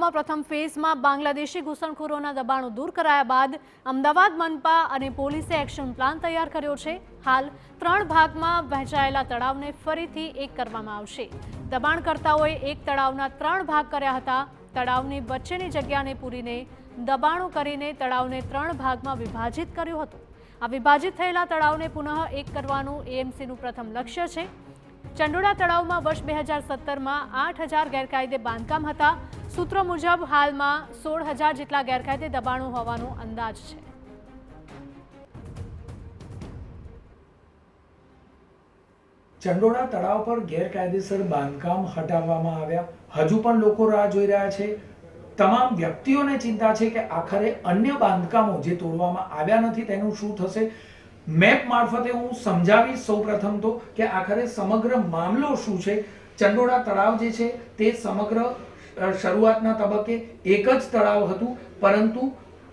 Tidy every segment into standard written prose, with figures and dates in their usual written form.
તપાસમાં પ્રથમ ફેઝમાં બાંગ્લાદેશી ઘૂસણખોરોના દબાણો દૂર કરાયા બાદ અમદાવાદ મનપા અને પોલીસે એક્શન પ્લાન તૈયાર કર્યો છે। હાલ 3 ભાગમાં વહેંચાયેલા તળાવને ફરીથી એક કરવામાં આવશે। દબાણકર્તાઓએ એક તળાવના 3 ભાગ કર્યા હતા। તળાવની વચ્ચેની જગ્યાને પૂરીને દબાણો કરીને તળાવને 3 ભાગમાં વિભાજિત કર્યું હતું। આ વિભાજિત થયેલા તળાવને પુનઃ એક કરવાનું એએમસીનું પ્રથમ લક્ષ્ય છે। ચંડોળા તળાવમાં વર્ષ 2017માં 8000 ગેરકાયદે બાંધકામ હતા। સૂત્રો મુજબ હાલમાં 16000 જેટલા ગેરકાયદે દબાણો હોવાનો અંદાજ છે। ચંડોળા તળાવ પર ગેરકાયદેસર બાંધકામ હટાવવામાં આવ્યા, હજુ પણ લોકો રાહ જોઈ રહ્યા છે। તમામ વ્યક્તિઓને ચિંતા છે કે આખરે અન્ય બાંધકામો જે તોડવામાં આવ્યા નથી તેનું શું થશે। મેપ મારફતે હું સમજાવીશ સૌપ્રથમ તો કે આખરે સમગ્ર મામલો શું છે। ચંડોળા તળાવ જે છે તે સમગ્ર શરૂઆતના તબક્કે એક જ તળાવ હતું, પરંતુ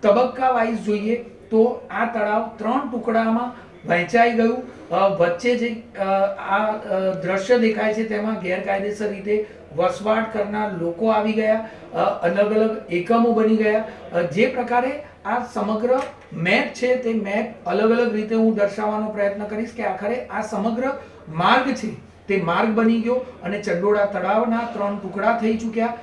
તબક્કા વાઇઝ જોઈએ તો આ તળાવ 3 ટુકડામાં વહેંચાઈ ગયું। વચ્ચે જે આ દ્રશ્ય દેખાય છે તેમાં ગેરકાયદેસર રીતે વસવાટ કરનાર લોકો આવી ગયા, અલગ અલગ એકમો બની ગયા। જે પ્રકારે આ સમગ્ર મેપ છે તે મેપ અલગ અલગ રીતે હું દર્શાવવાનો પ્રયત્ન કરીશ કે આખરે આ સમગ્ર માર્ગ છે તે માર્ગ બની ગયો અને ચંડોળા તળાવના 3 ટુકડા થઈ ચૂક્યા।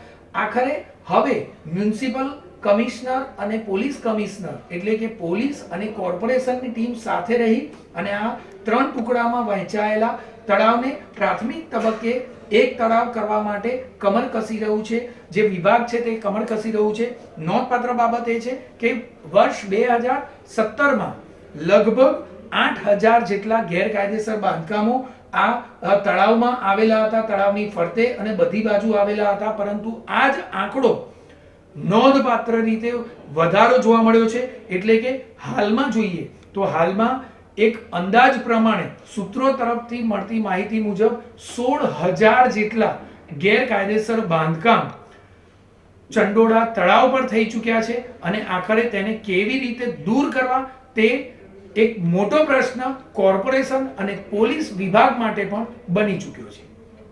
આખરે હવે મ્યુનિસિપલ કમિશનર અને પોલીસ કમિશનર એટલે કે પોલીસ અને કોર્પોરેશનની ટીમ સાથે રહી અને આ 3 ટુકડામાં વહેંચાયેલા તળાવને પ્રાથમિક તબક્કે એક તળાવ કરવા માટે કમર કસી રહ્યું છે। જે વિભાગ છે તે કમર કસી રહ્યું છે। નોંધપાત્ર બાબત એ છે કે વર્ષ 2017માં લગભગ 8000 જેટલા ગેરકાયદેસર બાંધકામો આ તળાવમાં આવેલા હતા, તળાવની ફરતે અને બધી બાજુ આવેલા હતા, પરંતુ આ જ આંકડો નોંધપાત્ર રીતે વધારો જોવા મળ્યો છે। એટલે કે હાલમાં જોઈએ તો હાલમાં એક અંદાજ પ્રમાણે સૂત્રો તરફથી મળતી માહિતી મુજબ 16000 જેટલા ગેરકાયદેસર બાંધકામ ચંડોળા તળાવ પર થઈ ચૂક્યા છે અને આખરે તેને કેવી રીતે દૂર કરવા તે એક મોટો પ્રશ્ન કોર્પોરેશન અને પોલીસ વિભાગ માટે પણ બની ચૂક્યો છે।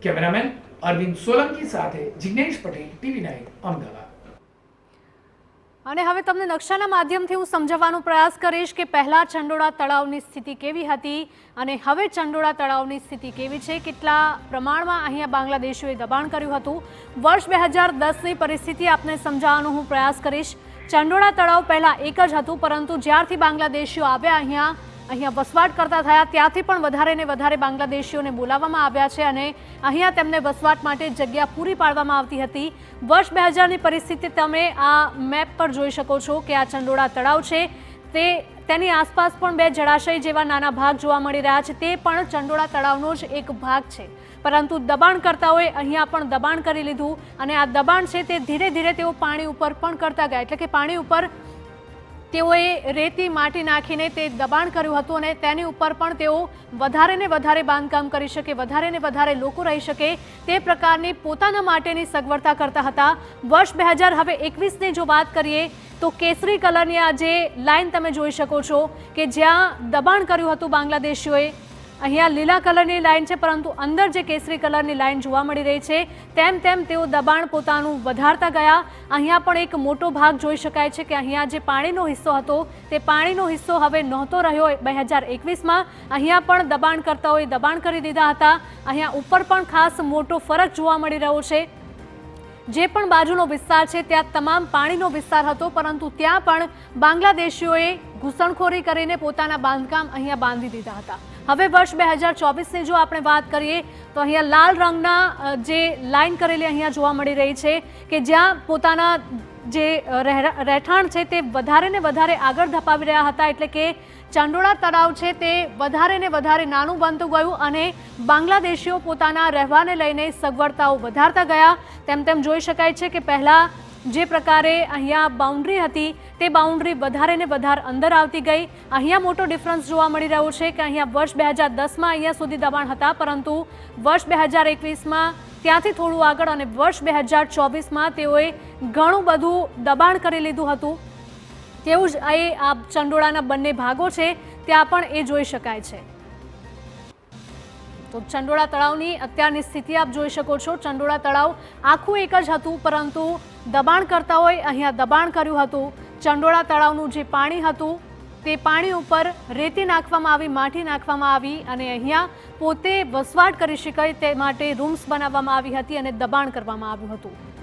કેમેરામેન અરવિંદ સોલંકી સાથે જિગ્નેશ પટેલ, TV9 અમદાવાદ। અને હવે તમને નકશાના માધ્યમથી હું સમજાવવાનો પ્રયાસ કરીશ કે પહેલા ચંડોળા તળાવની સ્થિતિ કેવી હતી અને હવે ચંડોળા તળાવની સ્થિતિ કેવી છે, કેટલા પ્રમાણમાં અહીંયા બાંગ્લાદેશીઓએ દબાણ કર્યું હતું। વર્ષ 2010ની પરિસ્થિતિ આપને સમજાવવાનો હું પ્રયાસ કરીશ। ચંડોળા તળાવ પહેલા એક જ હતું, પરંતુ જ્યારથી બાંગ્લાદેશીઓ આવ્યા અહીંયા વસવાટ કરતા થયા ત્યાંથી પણ વધારે ને વધારે બાંગ્લાદેશીઓને બોલાવવામાં આવ્યા છે અને અહીંયા તેમને વસવાટ માટે જગ્યા પૂરી પાડવામાં આવતી હતી। વર્ષ 2000ની પરિસ્થિતિ તમે આ મેપ પર જોઈ શકો છો કે આ ચંડોળા તળાવ છે તેની આસપાસ પણ 2 જળાશય જેવા નાના ભાગ જોવા મળી રહ્યા છે। તે પણ ચંડોળા તળાવનો જ એક ભાગ છે, પરંતુ દબાણકર્તાઓએ અહીંયા પણ દબાણ કરી લીધું અને આ દબાણ છે તે ધીરે ધીરે તેઓ પાણી ઉપર પણ કરતા ગયા, એટલે કે પાણી ઉપર તેઓએ રેતી માટી નાખીને તે દબાણ કર્યું હતું અને તેની ઉપર પણ તેઓ વધારે ને વધારે બાંધકામ કરી શકે, વધારે ને વધારે લોકો રહી શકે તે પ્રકારની પોતાના માટેની સગવડતા કરતા હતા। વર્ષ 2021ની જો વાત કરીએ તો કેસરી કલરની આ જે લાઈન તમે જોઈ શકો છો કે જ્યાં દબાણ કર્યું હતું બાંગ્લાદેશીઓએ, અહીંયા લીલા કલરની લાઈન છે, પરંતુ અંદર જે કેસરી કલરની લાઈન જોવા મળી રહી છે તેમ તેમ તેઓ દબાણ પોતાનું વધારતા ગયા। અહીંયા પણ એક મોટો ભાગ જોઈ શકાય છે કે અહીંયા જે પાણીનો હિસ્સો હતો તે પાણીનો હિસ્સો હવે નહોતો રહ્યો 2021માં। અહીંયા પણ દબાણકર્તાઓએ દબાણ કરી દીધા હતા। અહીંયા ઉપર પણ ખાસ મોટો ફરક જોવા મળી રહ્યો છે। જે પણ બાજુનો વિસ્તાર છે ત્યાં તમામ પાણીનો વિસ્તાર હતો, પરંતુ ત્યાં પણ બાંગ્લાદેશીઓએ ઘૂસણખોરી કરીને પોતાના બાંધકામ અહીંયા બાંધી દીધા હતા। હવે વર્ષ 2024ની જો આપણે વાત કરીએ તો અહીંયા લાલ રંગના જે લાઈન કરેલી અહીંયા જોવા મળી રહી છે કે જ્યાં પોતાના જે રહેઠાણ છે તે વધારે ને વધારે આગળ ધપાવી રહ્યા હતા, એટલે કે ચંડોળા તળાવ છે તે વધારે ને વધારે નાનું બનતું ગયું અને બાંગ્લાદેશીઓ પોતાના રહેવાને લઈને સગવડતાઓ વધારતા ગયા। તેમ તેમ જોઈ શકાય છે કે પહેલા જે પ્રકારે અહીંયા બાઉન્ડ્રી હતી તે બાઉન્ડ્રી વધારે ને વધારે અંદર આવતી ગઈ। અહીંયા મોટો ડિફરન્સ જોવા મળી રહ્યો છે કે અહીંયા વર્ષ 2010માં અહીંયા સુધી દબાણ હતા, પરંતુ વર્ષ 2021માં ત્યાંથી થોડું આગળ અને વર્ષ 2024માં તેઓએ ઘણું બધું દબાણ કરી લીધું હતું। તેવું જ આ ચંડોળાના બંને ભાગો છે ત્યાં પણ એ જોઈ શકાય છે। તો ચંડોળા તળાવની અત્યારની સ્થિતિ આપ જોઈ શકો છો। ચંડોળા તળાવ આખું એક જ હતું, પરંતુ દબાણ કરતા હોય અહીંયા દબાણ કર્યું હતું। ચંડોળા તળાવનું જે પાણી હતું તે પાણી ઉપર રેતી નાખવામાં આવી, માટી નાખવામાં આવી અને અહીંયા પોતે વસવાટ કરી શકાય તે માટે રૂમ્સ બનાવવામાં આવી હતી અને દબાણ કરવામાં આવ્યું હતું।